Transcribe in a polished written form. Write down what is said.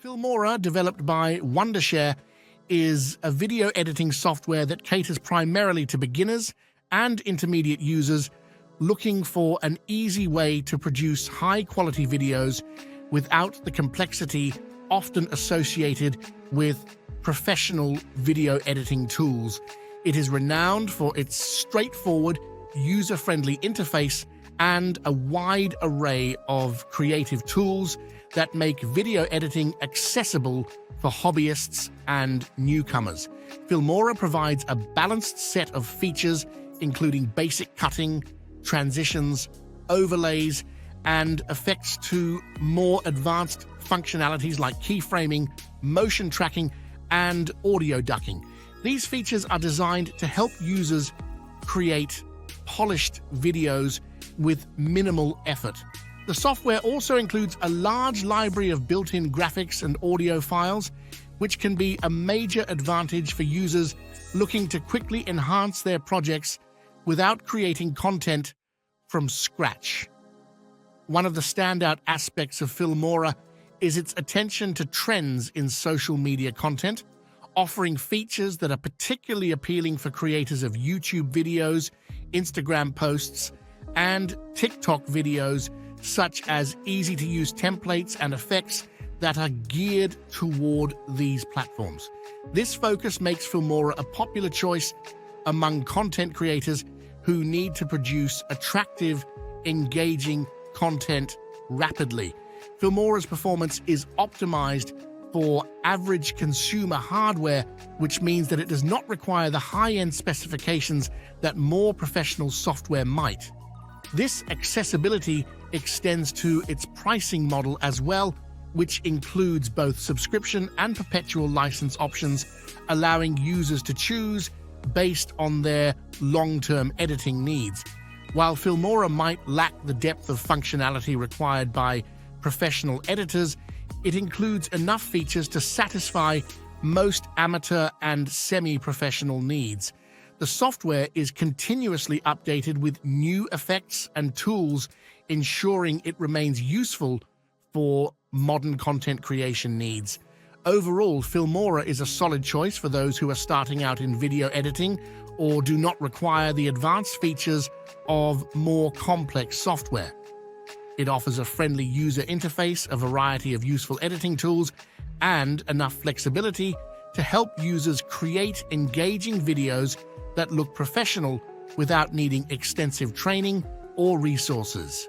Filmora, developed by Wondershare, is a video editing software that caters primarily to beginners and intermediate users looking for an easy way to produce high-quality videos without the complexity often associated with professional video editing tools. It is renowned for its straightforward, user-friendly interface and a wide array of creative tools that make video editing accessible for hobbyists and newcomers. Filmora provides a balanced set of features, including basic cutting, transitions, overlays, and effects to more advanced functionalities like keyframing, motion tracking, and audio ducking. These features are designed to help users create polished videos with minimal effort. The software also includes a large library of built-in graphics and audio files, which can be a major advantage for users looking to quickly enhance their projects without creating content from scratch. One of the standout aspects of Filmora is its attention to trends in social media content, offering features that are particularly appealing for creators of YouTube videos, Instagram posts, and TikTok videos, such as easy-to-use templates and effects that are geared toward these platforms. This focus makes Filmora a popular choice among content creators who need to produce attractive, engaging content rapidly. Filmora's performance is optimized for average consumer hardware, which means that it does not require the high-end specifications that more professional software might. This accessibility extends to its pricing model as well, which includes both subscription and perpetual license options, allowing users to choose based on their long-term editing needs. While Filmora might lack the depth of functionality required by professional editors, it includes enough features to satisfy most amateur and semi-professional needs. The software is continuously updated with new effects and tools, ensuring it remains useful for modern content creation needs. Overall, Filmora is a solid choice for those who are starting out in video editing or do not require the advanced features of more complex software. It offers a friendly user interface, a variety of useful editing tools, and enough flexibility to help users create engaging videos that look professional without needing extensive training or resources.